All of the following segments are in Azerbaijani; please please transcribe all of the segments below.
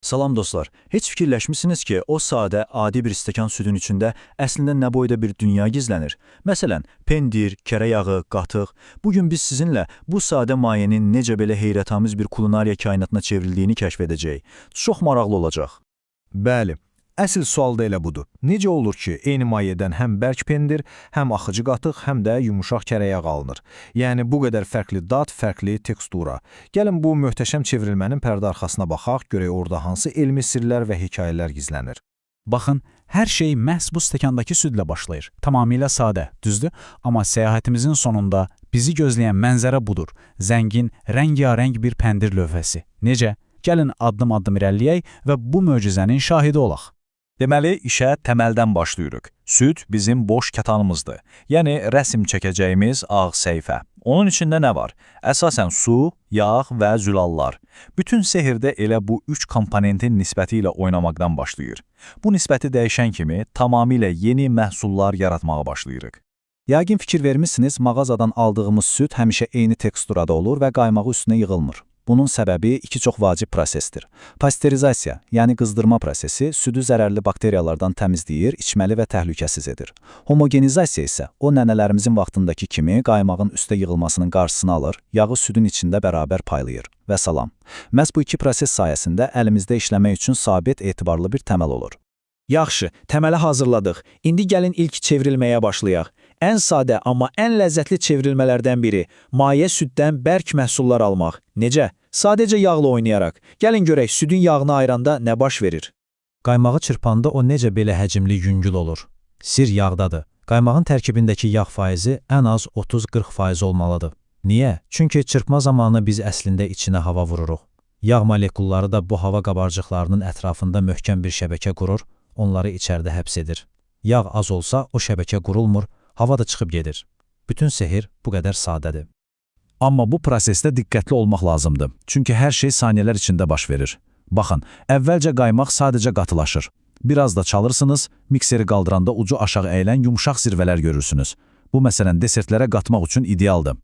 Salam dostlar, heç fikirləşmisiniz ki, o sadə, adi bir stəkan südün içində əslində nə boyda bir dünya gizlənir? Məsələn, pendir, kərə yağı, qatıq. Bugün biz sizinlə bu sadə mayenin necə belə heyrətamiz bir kulinariya kainatına çevrildiyini kəşf edəcəyik. Çox maraqlı olacaq. Bəli, əsl sual da elə budur. Necə olur ki, eyni mayədən həm bərk pendir, həm axıcı qatıq, həm də yumuşaq kərəyağ alınır? Yəni, bu qədər fərqli dad, fərqli tekstura. Gəlin bu möhtəşəm çevrilmənin pərdə arxasına baxaq, görək orada hansı elmi sirlər və hekayələr gizlənir. Baxın, hər şey məhz bu stəkandakı südlə başlayır. Tamamilə sadə, düzdür? Amma səyahətimizin sonunda bizi gözləyən mənzərə budur. Zəngin, rəngarəng bir pendir lövhəsi. Necə? Gəlin addım-addım irəliləyək və bu möcüzənin şahidi olaq. Deməli, işə təməldən başlayırıq. Süd bizim boş kətanımızdır. Yəni, rəsm çəkəcəyimiz ağ səhifə. Onun içində nə var? Əsasən su, yağ və zülallar. Bütün sehirdə elə bu üç komponentin nisbəti ilə oynamaqdan başlayır. Bu nisbəti dəyişən kimi tamamilə yeni məhsullar yaratmağa başlayırıq. Yəqin fikir vermişsiniz, mağazadan aldığımız süd həmişə eyni teksturada olur və qaymağı üstünə yığılmır. Bunun səbəbi iki çox vacib prosesdir. Pasteurizasiya, yəni qızdırma prosesi südü zərərli bakteriyalardan təmizləyir, içməli və təhlükəsiz edir. Homogenizasiya isə o nənələrimizin vaxtındakı kimi qaymağın üstə yığılmasının qarşısını alır, yağı südün içində bərabər paylayır və salam. Məhz bu iki proses sayəsində əlimizdə işləmək üçün sabit, etibarlı bir təməl olur. Yaxşı, təməli hazırladıq. İndi gəlin ilk çevrilməyə başlayaq. Ən sadə, amma ən ləzzətli çevrilmələrdən biri maye süddən bərk məhsullar almaq. Necə? Sadəcə yağla oynayaraq. Gəlin görək, südün yağını ayıranda nə baş verir? Qaymağı çırpanda o necə belə həcmli yüngül olur? Sir yağdadır. Qaymağın tərkibindəki yağ faizi ən az 30-40% olmalıdır. Niyə? Çünki çırpma zamanı biz əslində içinə hava vururuq. Yağ molekulları da bu hava qabarcıqlarının ətrafında möhkəm bir şəbəkə qurur, onları içəridə həbs edir. Yağ az olsa o şəbəkə qurulmur, hava da çıxıb gedir. Bütün sehir bu qədər sadədir. Amma bu prosesdə diqqətli olmaq lazımdır. Çünki hər şey saniyələr içində baş verir. Baxın, əvvəlcə qaymaq sadəcə qatılaşır. Biraz da çalırsınız, mikseri qaldıranda ucu aşağı əyilən yumşaq zirvələr görürsünüz. Bu məsələn desertlərə qatmaq üçün idealdır.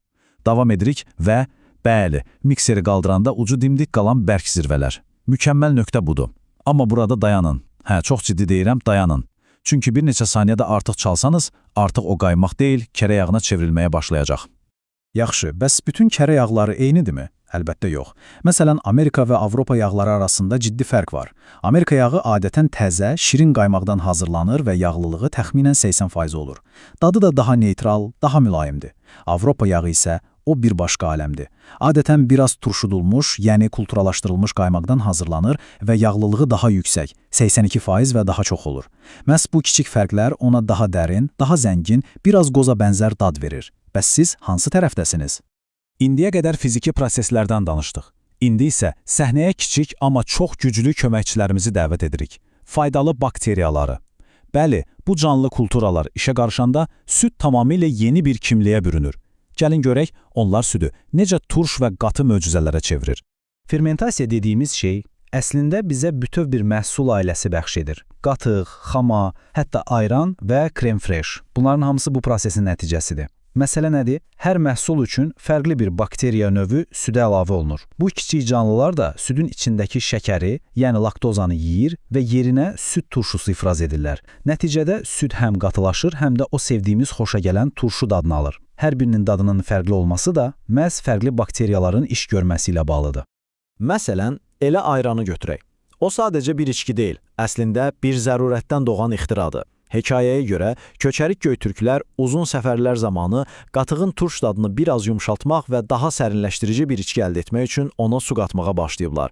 Davam edirik və, bəli, mikseri qaldıranda ucu dimdik qalan bərk zirvələr. Mükəmməl nöqtə budur. Amma burada dayanın. Çox ciddi deyirəm, dayanın. Çünki bir neçə saniyədə artıq çalsanız, artıq o qaymaq deyil, kərə yağına çevrilməyə başlayacaq. Yaxşı, bəs bütün kərə yağları eynidirmi? Əlbəttə yox. Məsələn, Amerika və Avropa yağları arasında ciddi fərq var. Amerika yağı adətən təzə, şirin qaymaqdan hazırlanır və yağlılığı təxminən 80% olur. Dadı da daha neytral, daha mülayimdir. Avropa yağı isə o bir başqa aləmdir. Adətən biraz turşudulmuş, yəni kulturalaşdırılmış qaymaqdan hazırlanır və yağlılığı daha yüksək, 82% və daha çox olur. Məhz bu kiçik fərqlər ona daha dərin, daha zəngin, biraz qoza bənzər dad verir. Bəs siz hansı tərəfdəsiniz? İndiyə qədər fiziki proseslərdən danışdıq. İndi isə səhnəyə kiçik, amma çox güclü köməkçilərimizi dəvət edirik. Faydalı bakteriyaları. Bəli, bu canlı kulturalar işə qarışanda süd tamamilə yeni bir kimliyə bürünür. Gəlin görək, onlar südü necə turş və qatı möcüzələrə çevirir. Fermentasiya dediyimiz şey əslində bizə bütöv bir məhsul ailəsi bəxş edir. Qatıq, xama, hətta ayran və krem fresh. Bunların hamısı bu prosesin nəticəsidir. Məsələ nədir? Hər məhsul üçün fərqli bir bakteriya növü südə əlavə olunur. Bu kiçik canlılar da südün içindəki şəkəri, yəni laktozanı yeyir və yerinə süd turşusu ifraz edirlər. Nəticədə süd həm qatılaşır, həm də o sevdiyimiz xoşa gələn turşu dadını alır. Hər birinin dadının fərqli olması da məhz fərqli bakteriyaların iş görməsi ilə bağlıdır. Məsələn, elə ayranı götürək. O sadəcə bir içki deyil, əslində bir zərurətdən doğan ixtiradır. Hekayəyə görə, köçərik göytürklər uzun səfərlər zamanı qatığın turş dadını biraz yumşaltmaq və daha sərinləşdirici bir içki əldə etmək üçün ona su qatmağa başlayıblar.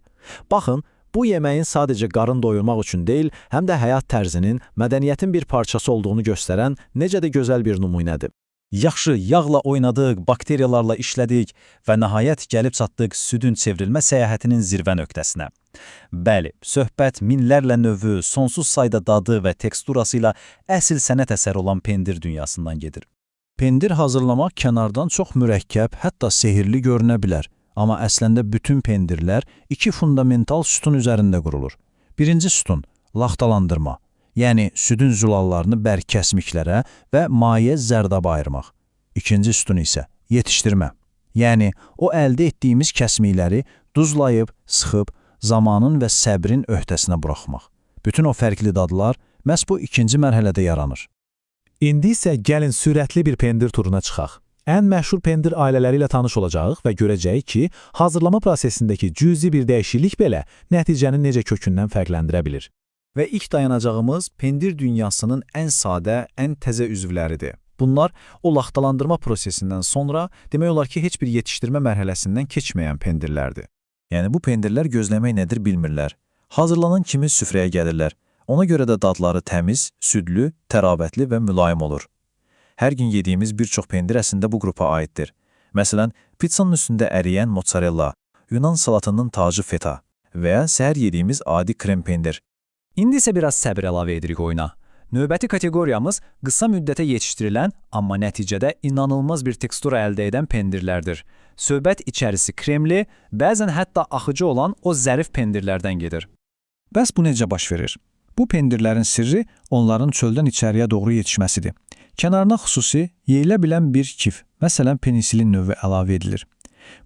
Baxın, bu yeməyin sadəcə qarın doyurmaq üçün deyil, həm də həyat tərzinin, mədəniyyətin bir parçası olduğunu göstərən necə də gözəl bir nümunədir. Yaxşı, yağla oynadıq, bakteriyalarla işlədik və nəhayət gəlib çatdıq südün çevrilmə səyahətinin zirvə nöqtəsinə. Bəli, söhbət minlərlə növü, sonsuz sayda dadı və teksturası ilə əsl sənət əsəri olan pendir dünyasından gedir. Pendir hazırlamaq kənardan çox mürəkkəb, hətta sehirli görünə bilər. Amma əslində bütün pendirlər iki fundamental sütun üzərində qurulur. Birinci sütun, laxtalandırma. Yəni, südün zülallarını bərk kəsmiklərə və maye zərdaba ayırmaq. İkinci sütun isə yetişdirmə. Yəni, o əldə etdiyimiz kəsmikləri duzlayıb, sıxıb, zamanın və səbrin öhdəsinə buraxmaq. Bütün o fərqli dadlar məhz bu ikinci mərhələdə yaranır. İndi isə gəlin sürətli bir pendir turuna çıxaq. Ən məşhur pendir ailələri ilə tanış olacağıq və görəcəyik ki, hazırlama prosesindəki cüzi bir dəyişiklik belə nəticəni necə kökündən fərqləndirə bilir. Və ilk dayanacağımız pendir dünyasının ən sadə, ən təzə üzvləridir. Bunlar o laxtalandırma prosesindən sonra demək olar ki, heç bir yetişdirmə mərhələsindən keçməyən pendirlərdir. Yəni bu pendirlər gözləmək nədir bilmirlər. Hazırlanan kimi süfrəyə gəlirlər. Ona görə də dadları təmiz, südlü, tərabətli və mülayim olur. Hər gün yediyimiz bir çox pendir əslində bu qrupa aiddir. Məsələn, pizzanın üstündə əriyən mozzarella, Yunan salatının tacı feta və ya səhər yediyimiz adi krem pendir. İndi isə biraz səbir əlavə edirik oyuna. Növbəti kateqoriyamız qısa müddətə yetişdirilən, amma nəticədə inanılmaz bir tekstura əldə edən pendirlərdir. Söhbət içərisi kremli, bəzən hətta axıcı olan o zərif pendirlərdən gedir. Bəs bu necə baş verir? Bu pendirlərin sirri onların çöldən içəriyə doğru yetişməsidir. Kənarına xüsusi, yeyilə bilən bir kif, məsələn penisilin növü əlavə edilir.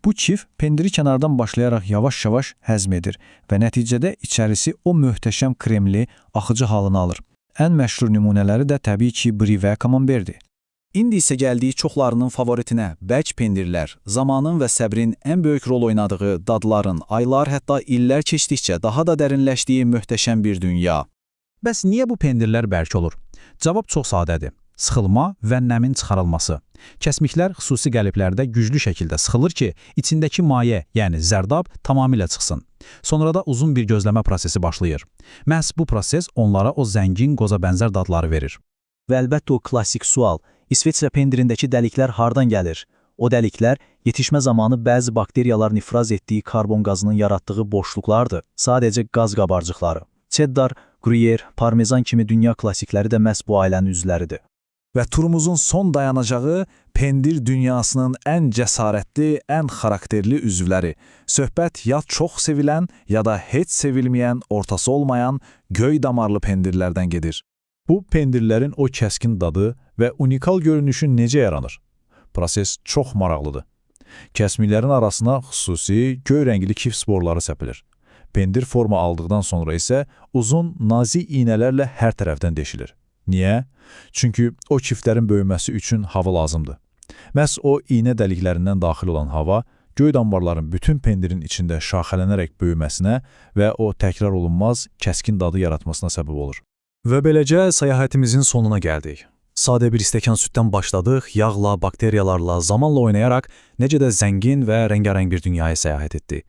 Bu kif pendiri kənardan başlayaraq yavaş-yavaş həzm edir və nəticədə içərisi o möhtəşəm kremli, axıcı halını alır. Ən məşhur nümunələri də təbii ki, brie və kamamberdir. İndi isə gəldiyi çoxlarının favoritinə bərk pendirlər, zamanın və səbrin ən böyük rol oynadığı dadların aylar, hətta illər keçdikcə daha da dərinləşdiyi möhtəşəm bir dünya. Bəs niyə bu pendirlər bərk olur? Cavab çox sadədir. Sıxılma və nəmin çıxarılması. Kəsmiklər xüsusi qəliblərdə güclü şəkildə sıxılır ki, içindəki maye, yəni zərdab tamamilə çıxsın. Sonra da uzun bir gözləmə prosesi başlayır. Məhz bu proses onlara o zəngin, qoza bənzər dadları verir. Və əlbəttə o klassik sual, İsveçrə pendirindəki dəliklər hardan gəlir? O dəliklər yetişmə zamanı bəzi bakteriyalar nifraz etdiyi karbon qazının yaratdığı boşluqlardır, sadəcə qaz qabarcıqları. Cheddar, Gruyère, parmezan kimi dünya klassikləri də məhz bu ailənin üzvləridir. Və turumuzun son dayanacağı pendir dünyasının ən cəsarətli, ən xarakterli üzvləri. Söhbət ya çox sevilən, ya da heç sevilməyən, ortası olmayan göy damarlı pendirlərdən gedir. Bu pendirlərin o kəskin dadı və unikal görünüşü necə yaranır? Proses çox maraqlıdır. Kəsmiklərin arasına xüsusi göy rəngli kif sporları səpilir. Pendir forma aldıqdan sonra isə uzun, nazik iynələrlə hər tərəfdən deşilir. Niyə? Çünki o kiflərin böyüməsi üçün hava lazımdır. Məhz o iynə dəliklərindən daxil olan hava, göy damarların bütün pendirin içində şaxələnərək böyüməsinə və o təkrar olunmaz, kəskin dadı yaratmasına səbəb olur. Və beləcə səyahətimizin sonuna gəldik. Sadə bir stəkan süddən başladıq, yağla, bakteriyalarla, zamanla oynayaraq necə də zəngin və rəngarəng bir dünyaya səyahət etdik.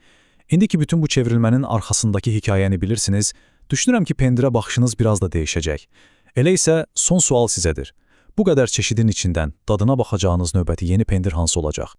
İndiki bütün bu çevrilmənin arxasındakı hekayəni bilirsiniz, düşünürəm ki, pendirə baxışınız biraz da dəyişəcək. Elə isə son sual sizədir. Bu qədər çeşidin içindən dadına baxacağınız növbəti yeni pendir hansı olacaq?